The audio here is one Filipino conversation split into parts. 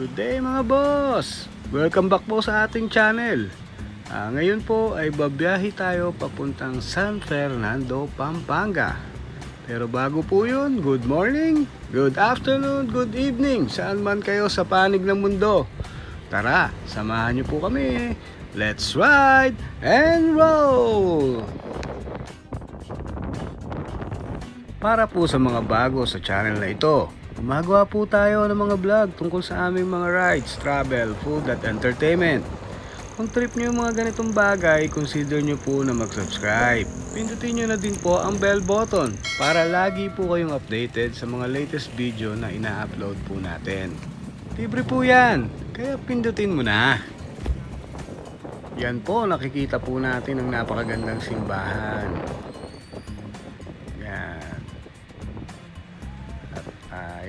Good day mga boss! Welcome back po sa ating channel. Ngayon po ay babiyahe tayo papuntang San Fernando, Pampanga. Pero bago po yun, good morning, good afternoon, good evening, saan man kayo sa panig ng mundo. Tara, samahan niyo po kami. Let's ride and roll! Para po sa mga bago sa channel na ito, gumagawa po tayo ng mga vlog tungkol sa aming mga rides, travel, food at entertainment. Kung trip nyo yung mga ganitong bagay, consider nyo po na mag-subscribe. Pindutin nyo na din po ang bell button para lagi po kayong updated sa mga latest video na ina-upload po natin. Libre po yan, kaya pindutin mo na. Yan po, nakikita po natin ang napakagandang simbahan. Yan.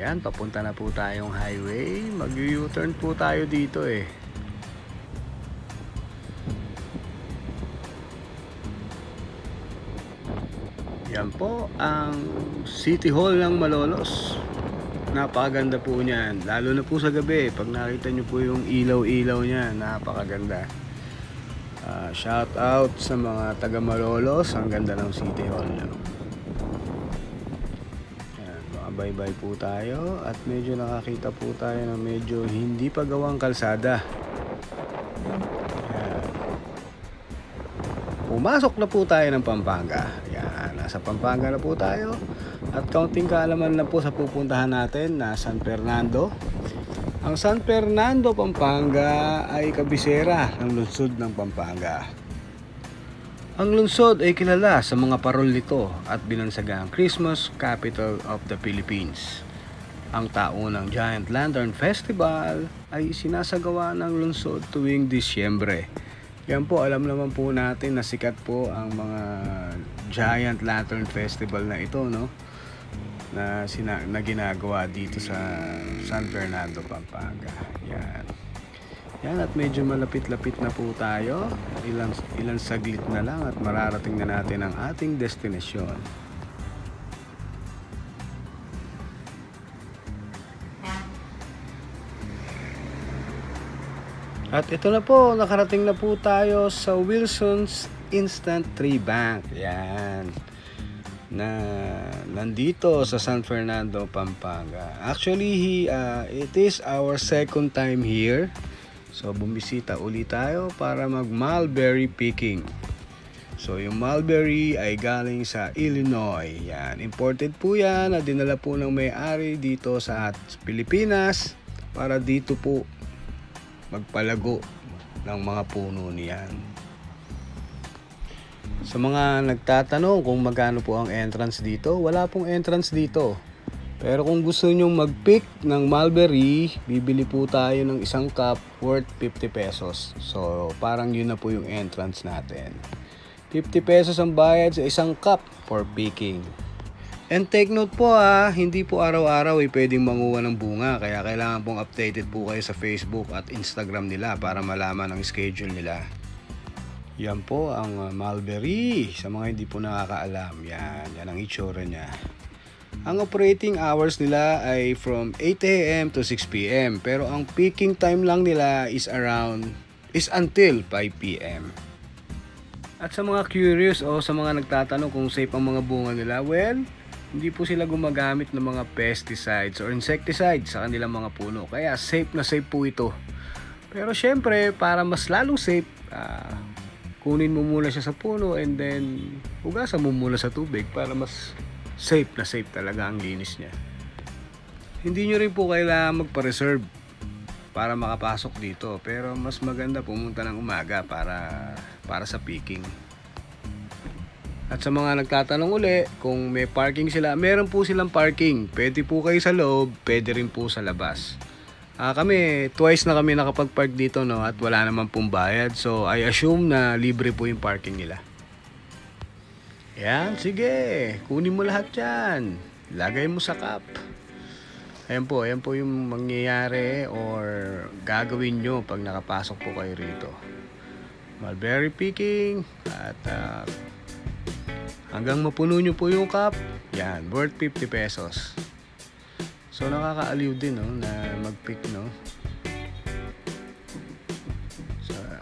Ayan, papunta na po tayong highway. Mag-U-turn po tayo dito eh. Yan po ang City Hall ng Malolos. Napakaganda po niyan. Lalo na po sa gabi. Pag nakita nyo po yung ilaw-ilaw niya, napakaganda. Shout out sa mga taga Malolos. Ang ganda ng City Hall niya. Bye-bye po tayo at medyo nakakita po tayo ng medyo hindi pa gawang kalsada. Ayan. Pumasok na po tayo ng Pampanga. Ayan, nasa Pampanga na po tayo at kaunting kaalaman na po sa pupuntahan natin na San Fernando. Ang San Fernando, Pampanga ay kabisera ng lungsod ng Pampanga. Ang lungsod ay kilala sa mga parol nito at binansagang Christmas Capital of the Philippines. Ang taunang Giant Lantern Festival ay sinasagawa ng lungsod tuwing Disyembre. Yan po, alam naman po natin na sikat po ang mga Giant Lantern Festival na ito, no? Na ginagawa dito sa San Fernando, Pampanga. Yan. Yan, at medyo malapit-lapit na po tayo. Ilang saglit na lang at mararating na natin ang ating destinasyon. At ito na po, nakarating na po tayo sa Wilson's Instant Tree Bank. Yan. Na nandito sa San Fernando, Pampanga. Actually, it is our second time here. So bumisita ulit tayo para mag mulberry picking. So yung mulberry ay galing sa Illinois. Yan, imported po yan na dinala po ng may-ari dito sa Pilipinas para dito po magpalago ng mga puno niyan. Sa mga nagtatanong kung magkano po ang entrance dito, wala pong entrance dito. Pero kung gusto nyong mag-pick ng mulberry, bibili po tayo ng isang cup worth 50 pesos. So, parang yun na po yung entrance natin. 50 pesos ang bayad sa isang cup for picking. And take note po hindi po araw-araw pwedeng manguha ng bunga. Kaya kailangan pong updated po kayo sa Facebook at Instagram nila para malaman ang schedule nila. Yan po ang mulberry. Sa mga hindi po nakakaalam, yan ang itsura niya. Ang operating hours nila ay from 8 AM to 6 PM. Pero ang picking time lang nila is until 5 PM. At sa mga curious o sa mga nagtatanong kung safe ang mga bunga nila, well, hindi po sila gumagamit ng mga pesticides or insecticides sa kanilang mga puno. Kaya safe na safe po ito. Pero syempre, para mas lalong safe, kunin mo muna siya sa puno and then hugasan mo muna sa tubig para mas safe na safe talaga ang linis niya. Hindi nyo rin po kailangan magpa-reserve para makapasok dito. Pero mas maganda pumunta ng umaga para sa picking. At sa mga nagtatanong uli kung may parking sila, meron po silang parking. Pwede po kayo sa loob, pwede rin po sa labas. Kami, twice na kami nakapag-park dito, no, at wala naman pong bayad. So I assume na libre po yung parking nila. Yan, sige. Kunin mo lahat yan. Lagay mo sa cup. Ayan po yung mangyayari or gagawin nyo pag nakapasok po kayo rito. Mulberry picking. At hanggang mapuno nyo po yung cup. Yan, worth 50 pesos. So nakakaaliw din, no, na mag-pick, no.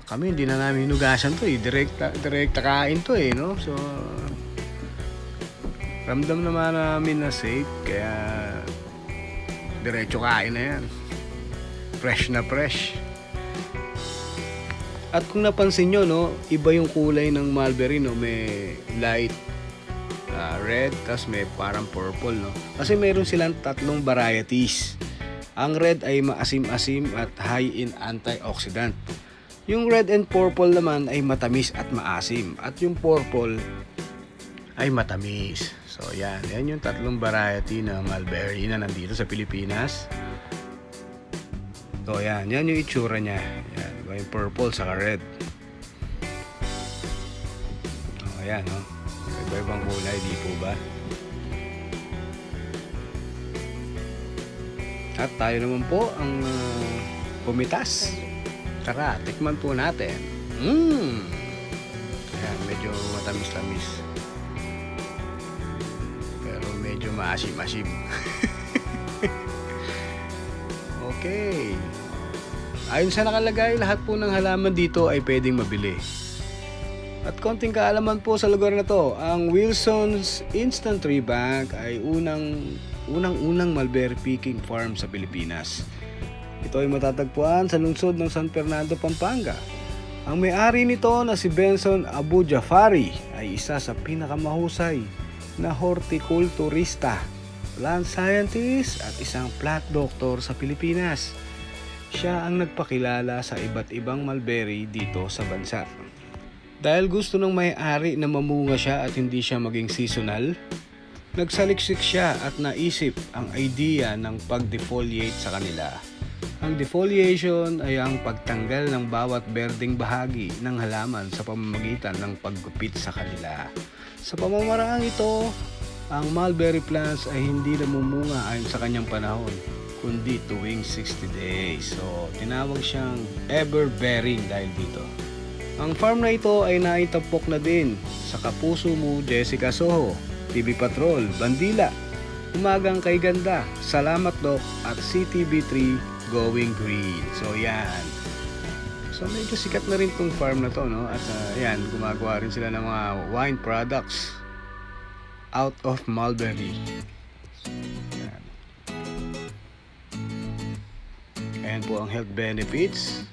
Kami hindi na namin hinugasan to eh. Direkta kain to eh, no? So, ramdam naman namin na safe. Kaya, diretso kain na yan. Fresh na fresh. At kung napansin nyo, no, iba yung kulay ng mulberry, no? May light red, tas may parang purple, no? Kasi meron silang tatlong varieties. Ang red ay maasim-asim at high in antioxidant. Yung red and purple naman ay matamis at maasim. At yung purple ay matamis. So yan yung tatlong variety na mulberry na nandito sa Pilipinas. So yan yung itsura niya. Yan, yung purple saka red. So yan, no? Iba-ibang kulay, di po ba? At tayo naman po ang pumitas. Tara, tikman po natin. Ayan, medyo matamis-tamis. Pero medyo maasim-asim. Okay. Ayon sa nakalagay, lahat po ng halaman dito ay pwedeng mabili. At konting kaalaman po sa lugar na to, ang Wilson's Instant Tree Bank ay unang mulberry picking farm sa Pilipinas. Ito ay matatagpuan sa lungsod ng San Fernando, Pampanga. Ang may-ari nito na si Benson Abu Jafari ay isa sa pinakamahusay na hortikulturista, plant scientist at isang plant doctor sa Pilipinas. Siya ang nagpakilala sa iba't ibang mulberry dito sa bansa. Dahil gusto ng may-ari na mamunga siya at hindi siya maging seasonal, nagsaliksik siya at naisip ang idea ng pag-defoliate sa kanila. Ang defoliation ay ang pagtanggal ng bawat berdeng bahagi ng halaman sa pamamagitan ng paggupit sa kanila. Sa pamamaraang ito, ang mulberry plants ay hindi namumunga ayon sa kanyang panahon, kundi tuwing 60 days. So, tinawag siyang ever-bearing dahil dito. Ang farm na ito ay naitapok na din sa Kapuso Mo, Jessica Soho, TV Patrol, Bandila, Umagang Kay Ganda, Salamat Doc at CTV3 Going Green. So yan. So medyo sikat na rin tong farm na to, no? At yan, gumagawa rin sila ng mga wine products out of mulberry. Yan. Ayan po ang health benefits.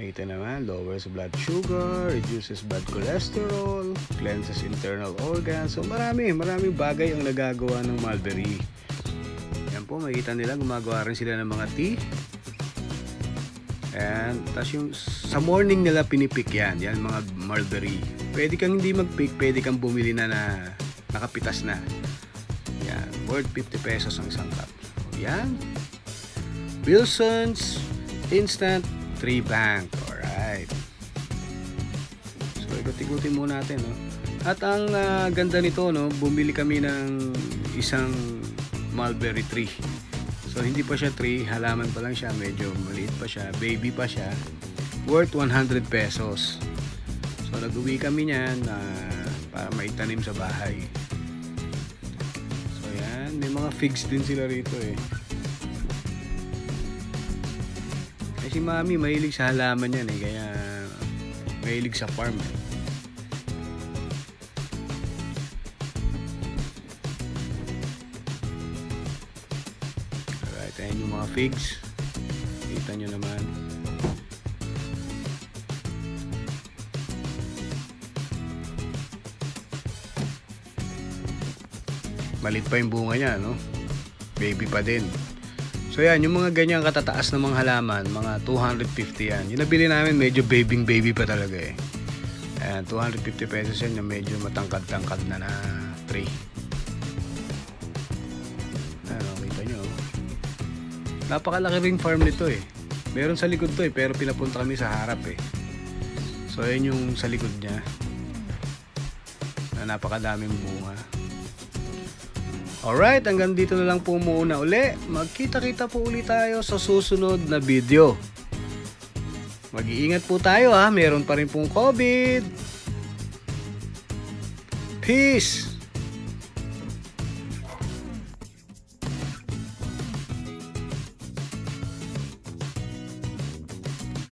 Ito naman, lowers blood sugar, reduces bad cholesterol, cleanses internal organs. So maraming bagay ang nagagawa ng mulberry. Yan po, makikita nila, gumagawa rin sila ng mga tea. And tas yung sa morning nila pinipik yan mga mulberry. Pwede kang hindi mag-pick, pwede kang bumili na nakapitas na. Yan, worth 50 pesos ang isang cup. Yan. Wilson's Instant Tree Bank. Alright. So ikot-ikutin muna natin, no? At ang ganda nito, no, bumili kami ng isang mulberry tree. So hindi pa siya tree, halaman pa lang siya, medyo maliit pa siya, baby pa siya. Worth 100 pesos. So nag-uwi kami niyan para maitanim sa bahay. So yan, may mga figs din sila rito eh. Si Mami mahilig sa halaman yan eh, kaya mahilig sa farm eh. Alright, ayan yung mga figs. Kita nyo naman. Malit pa yung bunga niya, no? Baby pa din. So yan, yung mga ganyang katataas na mga halaman, mga 250 yan. Yung nabili namin, medyo baby pa talaga eh. Ayan, 250 pesos yan, yung medyo matangkad-tangkad na tree. Ano, kita nyo. Napakalaki ring farm nito eh. Meron sa likod to eh, pero pinapunta kami sa harap eh. So yan yung sa likod niya. Na napakadaming bunga. Alright, hanggang dito na lang po muna uli. Magkita-kita po ulit tayo sa susunod na video. Mag-iingat po tayo ha, meron pa rin pong COVID. Peace!